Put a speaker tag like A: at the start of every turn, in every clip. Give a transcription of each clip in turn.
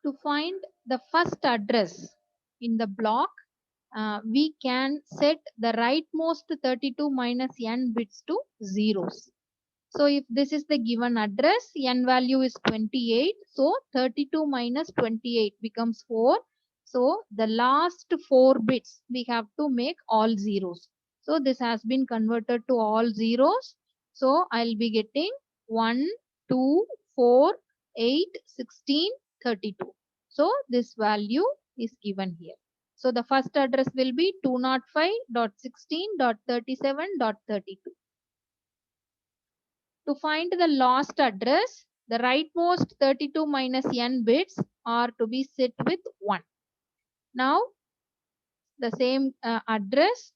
A: To find the first address in the block, we can set the rightmost 32 minus n bits to zeros. So if this is the given address, n value is 28. So 32 minus 28 becomes 4. So the last 4 bits we have to make all zeros. So this has been converted to all zeros. So I'll be getting 1, 2, 4, 8, 16, 32. So this value is given here. So the first address will be 205.16.37.32. To find the lost address, the rightmost 32 minus n bits are to be set with 1. Now the same address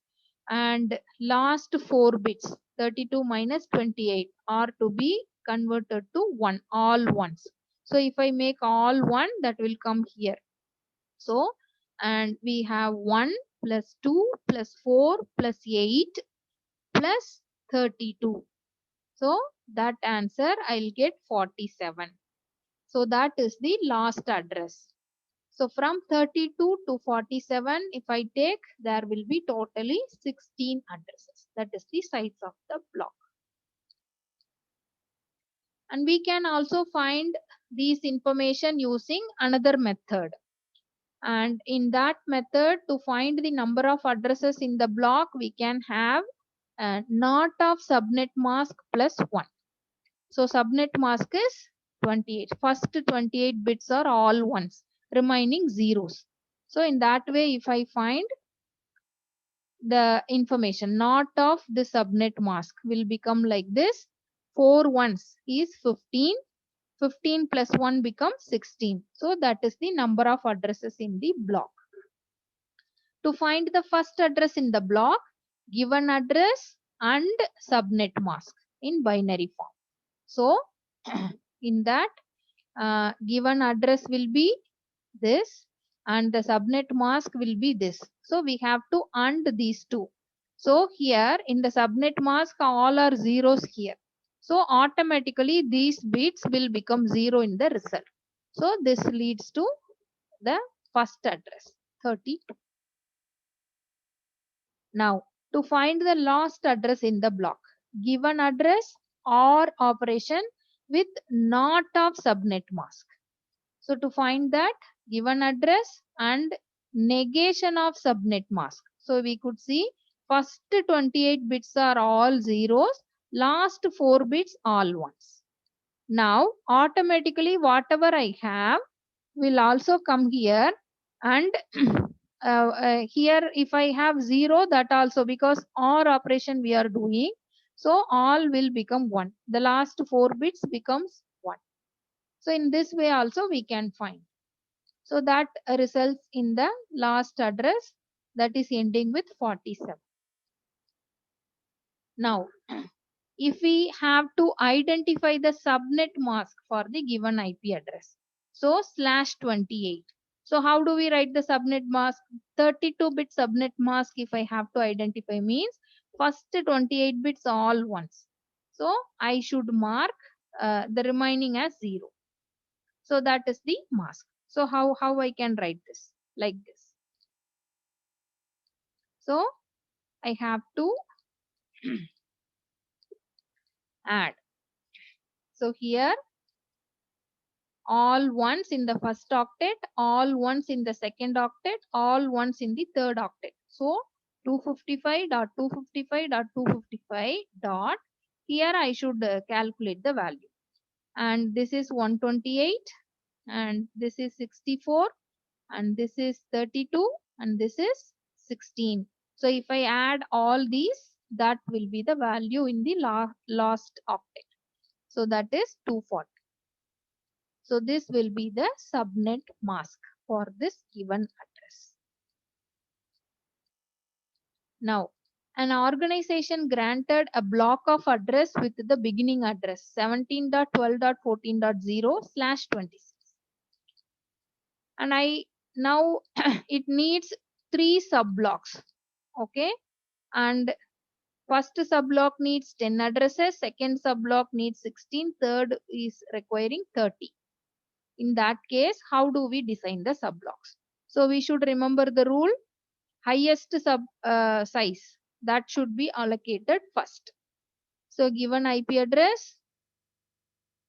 A: and last 4 bits 32 minus 28 are to be converted to 1, all ones. So if I make all 1, that will come here. So, and we have 1 plus 2 plus 4 plus 8 plus 32. So that answer I'll get 47. So that is the last address. So from 32 to 47, if I take, there will be totally 16 addresses. That is the size of the block. And we can also find these information using another method. And in that method, to find the number of addresses in the block, we can have not of subnet mask plus 1. So subnet mask is 28. First 28 bits are all ones, remaining zeros. So in that way, if I find the information not of the subnet mask will become like this. 4 ones is 15. 15 plus 1 becomes 16. So that is the number of addresses in the block. To find the first address in the block, given address and subnet mask in binary form. So in that given address will be this and the subnet mask will be this. So we have to AND these two. So here in the subnet mask all are zeros here. So automatically these bits will become 0 in the result. So this leads to the first address 32. Now to find the last address in the block, given address or operation with not of subnet mask. So to find that, given address and negation of subnet mask. So we could see first 28 bits are all zeros, last 4 bits all ones. Now automatically whatever I have will also come here, and here if I have 0, that also, because OR operation we are doing, so all will become 1. The last 4 bits becomes 1. So in this way also we can find. So that results in the last address, that is ending with 47. Now, if we have to identify the subnet mask for the given IP address, so /28. So how do we write the subnet mask? 32-bit subnet mask if I have to identify means first 28 bits all ones. So I should mark the remaining as 0. So that is the mask. So how I can write this? Like this. So I have to add. So here all ones in the first octet, all ones in the second octet, all ones in the third octet. So 255.255.255 dot, here I should calculate the value. And this is 128 and this is 64 and this is 32 and this is 16. So if I add all these, that will be the value in the last octet. So that is 240. So this will be the subnet mask for this given address. Now, an organization granted a block of address with the beginning address 17.12.14.0/26. And now it needs 3 subblocks. Okay. And first subblock needs 10 addresses, second subblock needs 16, third is requiring 30. In that case, how do we design the subblocks? So we should remember the rule, highest size that should be allocated first. So given IP address,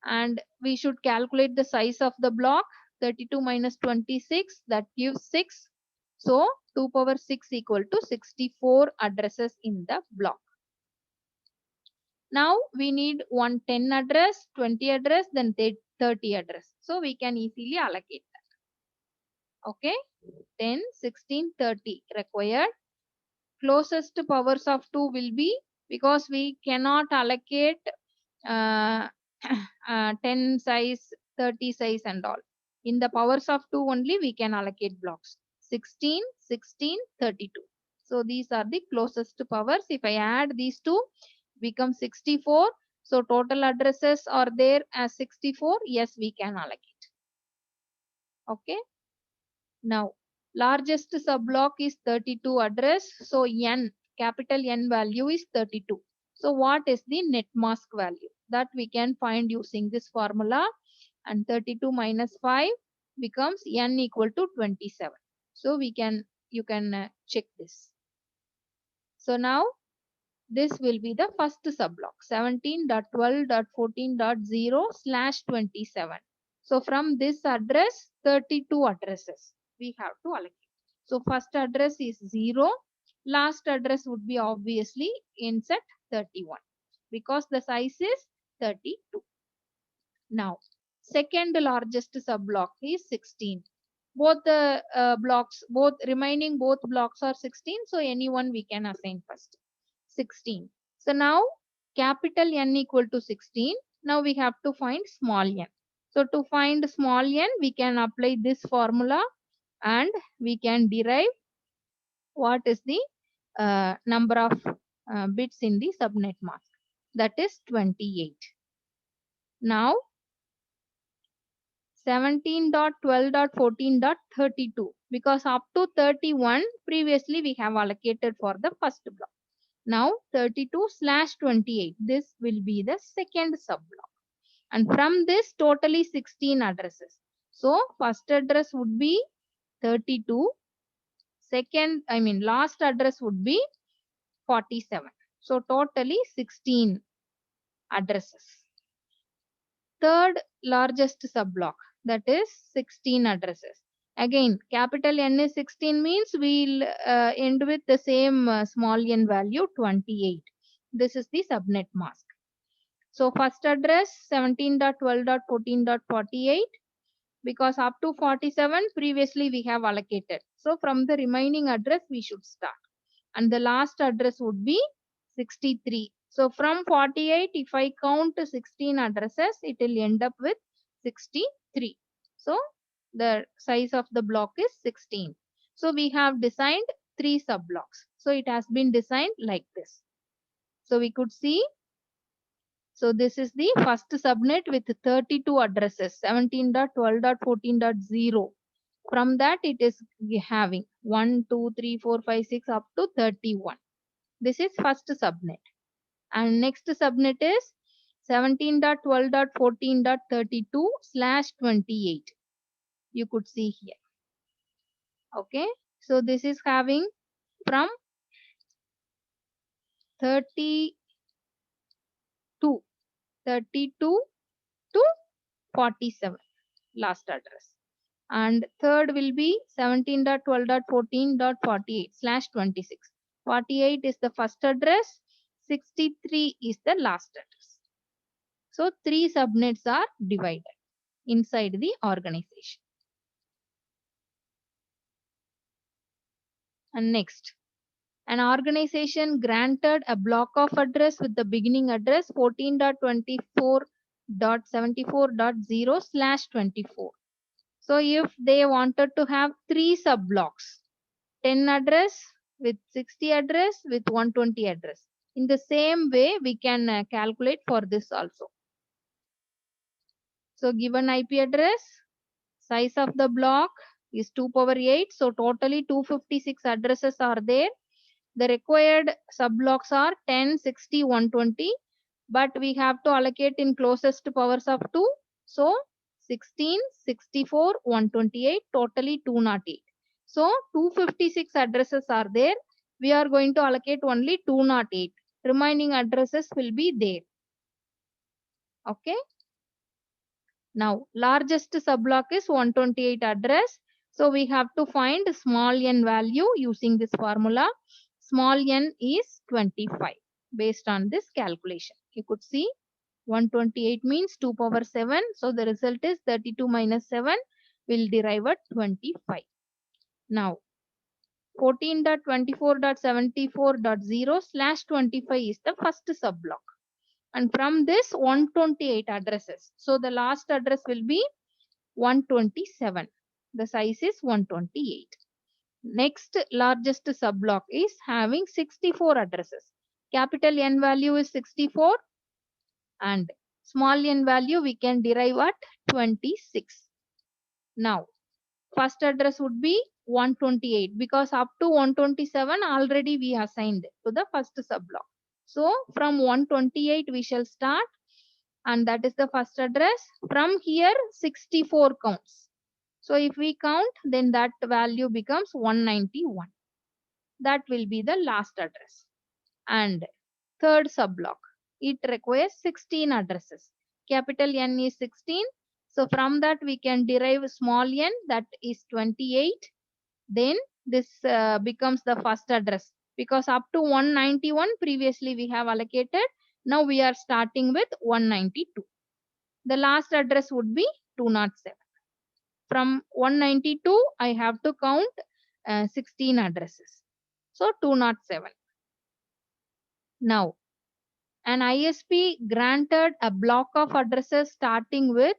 A: and we should calculate the size of the block. 32 minus 26, that gives 6. So 2 power 6 equal to 64 addresses in the block. Now we need 110 address, 20 address, then 30 address. So we can easily allocate that. Okay, 10, 16, 30 required. Closest powers of 2 will be, because we cannot allocate uh, 10 size, 30 size and all. In the powers of 2 only we can allocate blocks. 16, 16, 32. So these are the closest powers. If I add these two, become 64. So total addresses are there as 64. Yes, we can allocate. Okay. Now, largest subblock is 32 address. So N, capital N value is 32. So what is the net mask value? That we can find using this formula, and 32 minus 5 becomes N equal to 27. So you can check this. So now this will be the first subblock, 17.12.14.0/27. So from this address, 32 addresses we have to allocate. So first address is 0. Last address would be obviously insert 31 because the size is 32. Now, second largest subblock is 16. Both the remaining blocks are 16. So anyone we can assign first. 16. So now capital N equal to 16. Now we have to find small n. So to find small n, we can apply this formula and we can derive what is the number of bits in the subnet mask. That is 28. Now 17.12.14.32, because up to 31 previously we have allocated for the first block. Now 32/28, this will be the second subblock. And from this totally 16 addresses. So first address would be 32. Last address would be 47. So totally 16 addresses. Third largest subblock, that is 16 addresses. Again, capital N is 16 means we'll end with the same small n value 28. This is the subnet mask. So first address 17.12.14.48, because up to 47 previously we have allocated. So from the remaining address we should start. And the last address would be 63. So from 48, if I count 16 addresses, it will end up with 63. So the size of the block is 16. So we have designed 3 subblocks. So it has been designed like this. So we could see. So this is the first subnet with 32 addresses, 17.12.14.0. From that it is having 1, 2, 3, 4, 5, 6 up to 31. This is first subnet. And next subnet is 17.12.14.32/28. You could see here. Okay. So this is having from 32 to 47 last address. And third will be 17.12.14.48/26. 48 is the first address. 63 is the last address. So 3 subnets are divided inside the organization. And next, an organization granted a block of address with the beginning address 14.24.74.0/24. So if they wanted to have 3 subblocks, 10 address with 60 address with 120 address. In the same way, we can calculate for this also. So given IP address, size of the block is 2 power 8. So totally 256 addresses are there. The required subblocks are 10, 60, 120. But we have to allocate in closest powers of 2. So 16, 64, 128, totally 208. So 256 addresses are there. We are going to allocate only 208. Remaining addresses will be there. Okay. Now, largest subblock is 128 address. So we have to find small n value using this formula. Small n is 25 based on this calculation. You could see 128 means 2 power 7. So the result is 32 minus 7 will derive at 25. Now, 14.24.74.0/25 is the first subblock. And from this 128 addresses. So the last address will be 127. The size is 128. Next largest subblock is having 64 addresses. Capital N value is 64 and small n value we can derive at 26. Now, first address would be 128 because up to 127 already we assigned to the first subblock. So from 128 we shall start and that is the first address. From here 64 counts. So if we count then that value becomes 191. That will be the last address. And third subblock, it requires 16 addresses. Capital N is 16. So from that we can derive small n, that is 28. Then this becomes the first address because up to 191 previously we have allocated. Now we are starting with 192. The last address would be 207. From 192 I have to count 16 addresses. So 207. Now an ISP granted a block of addresses starting with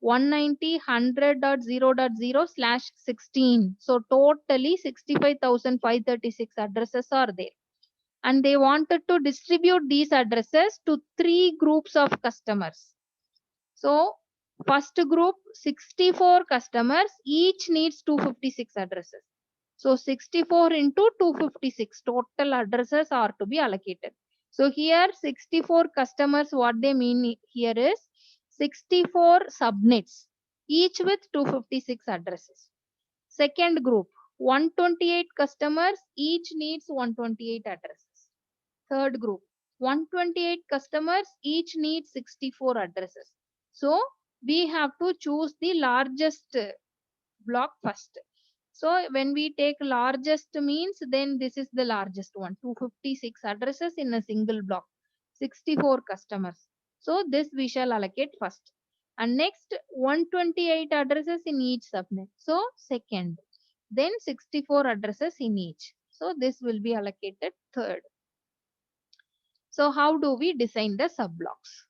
A: 190.100.0.0/16. So totally 65,536 addresses are there. And they wanted to distribute these addresses to 3 groups of customers. So first group 64 customers, each needs 256 addresses. So 64 into 256 total addresses are to be allocated. So here 64 customers, what they mean here is 64 subnets, each with 256 addresses. Second group 128 customers, each needs 128 addresses. Third group 128 customers, each needs 64 addresses. So we have to choose the largest block first. So when we take largest means then this is the largest one, 256 addresses in a single block, 64 customers. So this we shall allocate first. And next 128 addresses in each subnet. So second. Then 64 addresses in each. So this will be allocated third. So how do we design the subblocks?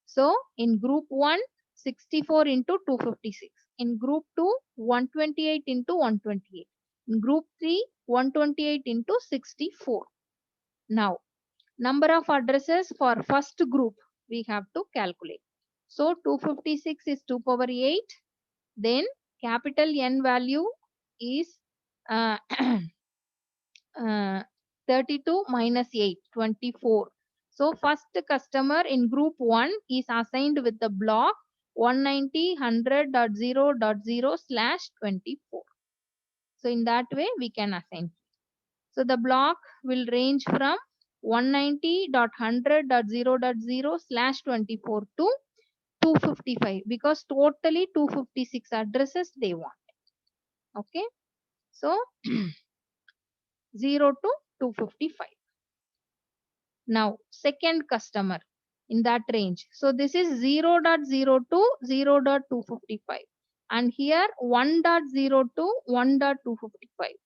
A: So in group 1, 64 into 256. In group 2, 128 into 128. In group 3, 128 into 64. Now, number of addresses for first group we have to calculate. So 256 is 2 power 8. Then capital N value is uh, 32 minus 8, 24. So first customer in group 1 is assigned with the block 190.100.0.0/24. So in that way we can assign. So the block will range from 190.100.0.0/24 to 255 because totally 256 addresses they want. Okay. So 0 to 255. Now, second customer in that range. So this is 0.0 to 0.255. And here 1.0 to 1.255.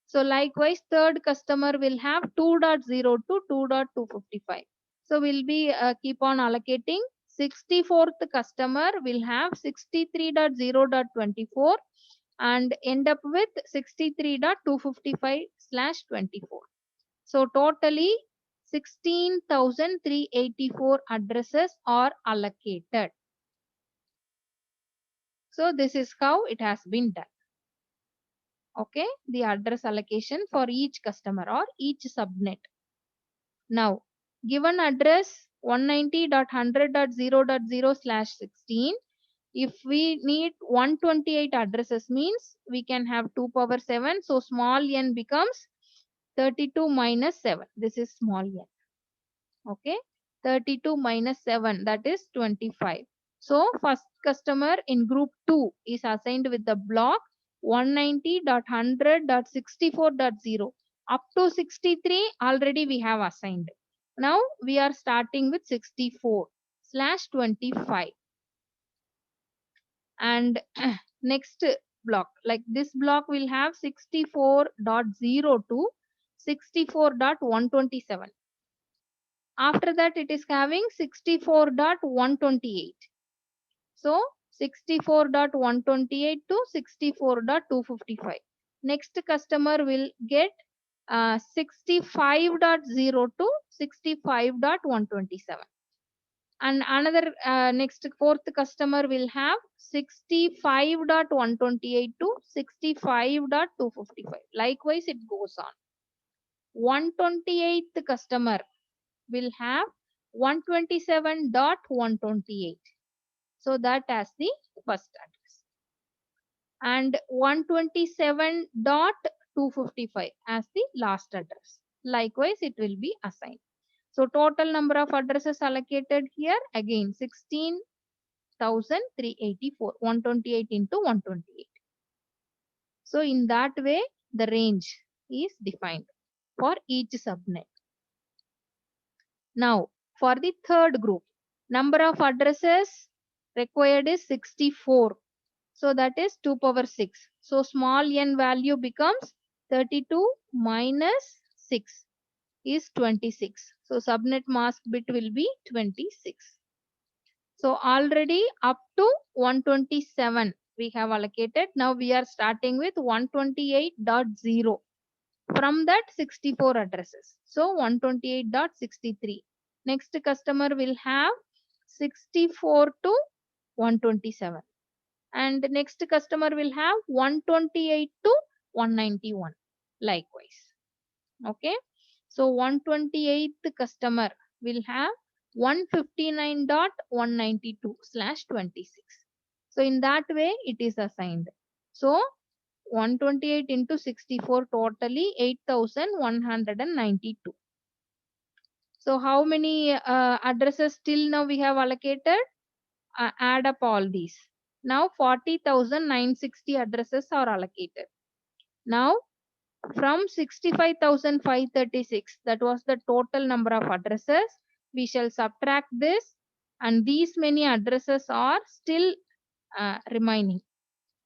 A: So likewise, third customer will have 2.0 to 2.255. So we'll be keep on allocating. 64th customer will have 63.0.24 and end up with 63.255/24. So totally 16,384 addresses are allocated. So this is how it has been done. Okay, the address allocation for each customer or each subnet. Now, given address 190.100.0.0/16, If we need 128 addresses means we can have 2 power 7. So small n becomes 32 minus 7. This is small n. Okay. 32 minus 7, that is 25. So first customer in group 2 is assigned with the block 190.100.64.0. Up to 63 already we have assigned. Now we are starting with 64/25. And next block, like this block will have 64.0 to 64.127. After that it is having 64.128. So 64.128 to 64.255. Next customer will get 65.0 to 65.127. And another next fourth customer will have 65.128 to 65.255. Likewise it goes on. 128th customer will have 127.128. So that as the first address. And 127.255 as the last address. Likewise it will be assigned. So total number of addresses allocated here again 16,384. 128 into 128. So in that way the range is defined for each subnet. Now for the third group, number of addresses required is 64. So that is 2 power 6. So small n value becomes 32 minus 6 is 26. So subnet mask bit will be 26. So already up to 127 we have allocated. Now we are starting with 128.0. From that 64 addresses. So 128.63. Next customer will have 64 to 127. And next customer will have 128 to 191. Likewise. Okay. So 128th customer will have 159.192/26. So in that way it is assigned. So 128 into 64 totally 8,192. So how many addresses till now we have allocated? Add up all these. Now 40,960 addresses are allocated. Now from 65,536, that was the total number of addresses, we shall subtract this, and these many addresses are still remaining.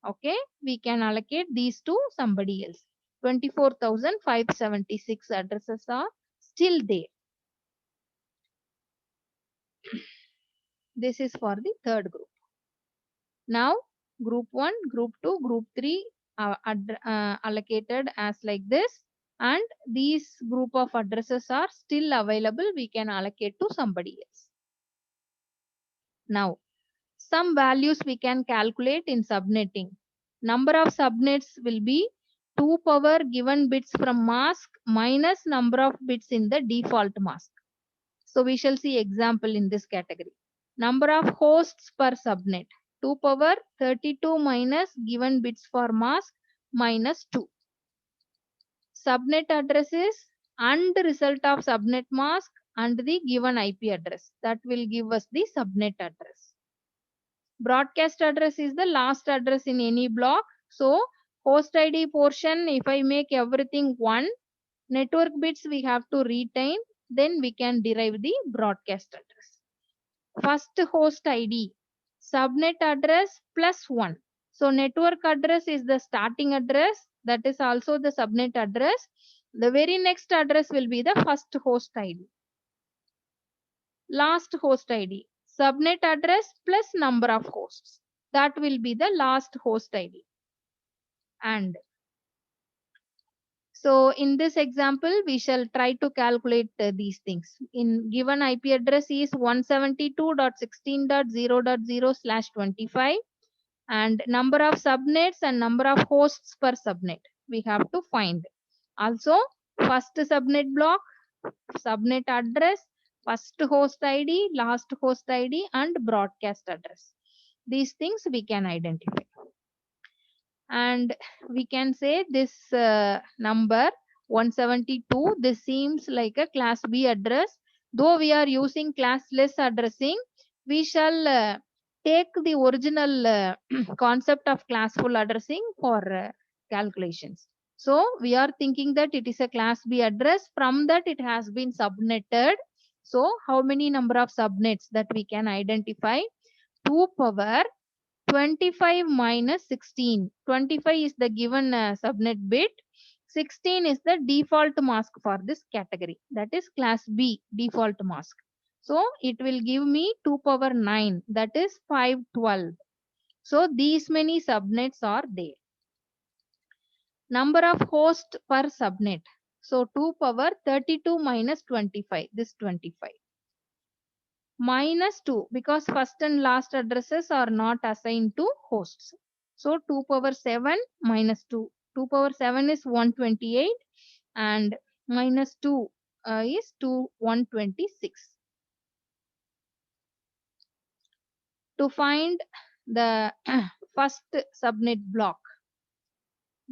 A: Okay, we can allocate these to somebody else. 24,576 addresses are still there. This is for the third group. Now group 1, group 2, group 3 are allocated as like this, and these group of addresses are still available. We can allocate to somebody else. Now some values we can calculate in subnetting. Number of subnets will be 2 power given bits from mask minus number of bits in the default mask. So we shall see example in this category. Number of hosts per subnet, 2 power 32 minus given bits for mask minus 2. Subnet addresses and result of subnet mask and the given IP address. That will give us the subnet address. Broadcast address is the last address in any block. So host ID portion, if I make everything 1, network bits we have to retain, then we can derive the broadcast address. First host ID, subnet address plus 1. So network address is the starting address, that is also the subnet address. The very next address will be the first host ID. Last host ID, subnet address plus number of hosts. That will be the last host ID. And so in this example, we shall try to calculate these things. In given IP address is 172.16.0.0/25, and number of subnets and number of hosts per subnet we have to find. Also first subnet block, subnet address, first host ID, last host ID, and broadcast address. These things we can identify. And we can say this number 172, this seems like a class B address. Though we are using classless addressing, we shall take the original concept of classful addressing for calculations. So we are thinking that it is a class B address. From that it has been subnetted. So how many number of subnets that we can identify? 2 power 25 minus 16. 25 is the given subnet bit. 16 is the default mask for this category. That is class B default mask. So it will give me 2 power 9. That is 512. So these many subnets are there. Number of hosts per subnet. So 2 power 32 minus 25. This 25. Minus 2 because first and last addresses are not assigned to hosts. So 2 power 7 minus 2. 2 power 7 is 128 and minus 2 is 126. To find the first subnet block,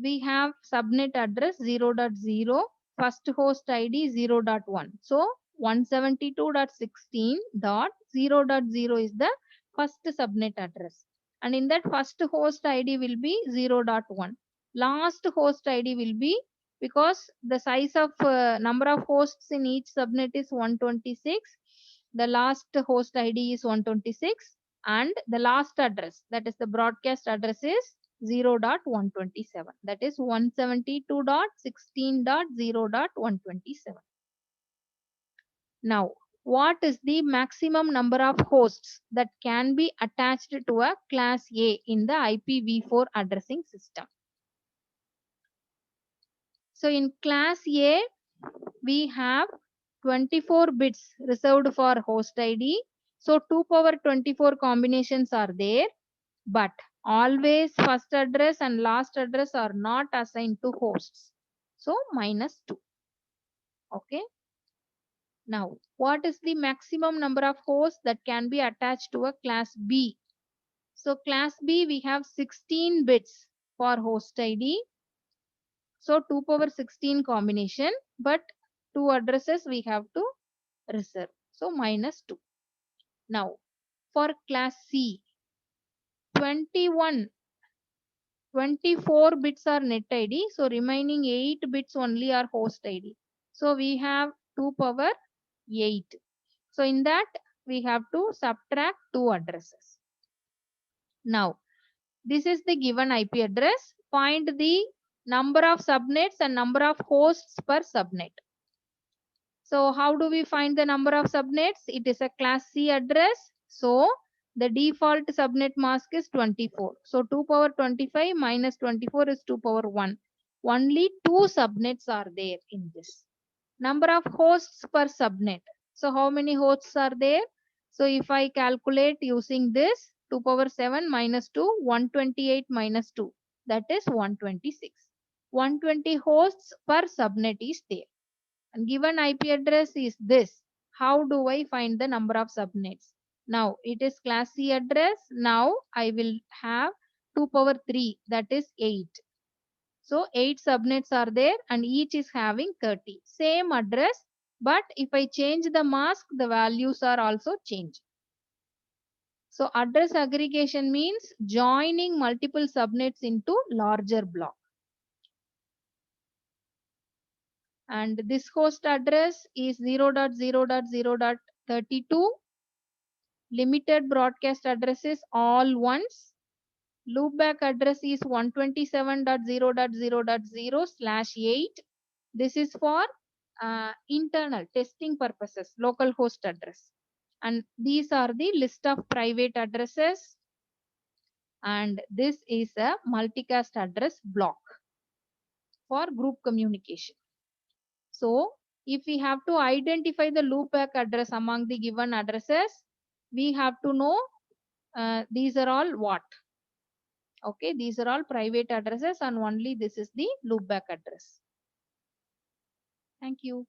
A: we have subnet address 0.0, first host ID 0.1. So 172.16.0.0 is the first subnet address. And in that first host ID will be 0.1. Last host ID will be, because the size of number of hosts in each subnet is 126, the last host ID is 126 and the last address, that is the broadcast address, is 0.127. That is 172.16.0.127. Now, what is the maximum number of hosts that can be attached to a class A in the IPv4 addressing system? So in class A, we have 24 bits reserved for host ID. So 2 power 24 combinations are there, but always first address and last address are not assigned to hosts. So minus 2. Okay. Now, what is the maximum number of hosts that can be attached to a class B? So class B, we have 16 bits for host ID. So 2 power 16 combination, but 2 addresses we have to reserve. So minus 2. Now, for class C, 24 bits are net ID. So remaining 8 bits only are host ID. So we have 2 power 8. So in that we have to subtract 2 addresses. Now, this is the given IP address. Find the number of subnets and number of hosts per subnet. So how do we find the number of subnets? It is a class C address. So the default subnet mask is 24. So 2 power 25 minus 24 is 2 power 1. Only 2 subnets are there in this. Number of hosts per subnet. So how many hosts are there? So if I calculate using this, 2 power 7 minus 2, 128 minus 2. That is 126. 120 hosts per subnet is there. And given IP address is this. How do I find the number of subnets? Now it is class C address. Now I will have 2 power 3, that is 8. So 8 subnets are there and each is having 30. Same address, but if I change the mask, the values are also changed. So address aggregation means joining multiple subnets into larger block. And this host address is 0.0.0.32. Limited broadcast addresses all ones. Loopback address is 127.0.0.0/8. This is for internal testing purposes, local host address. And these are the list of private addresses. And this is a multicast address block for group communication. So if we have to identify the loopback address among the given addresses, we have to know these are all what. Okay, these are all private addresses and only this is the loopback address. Thank you.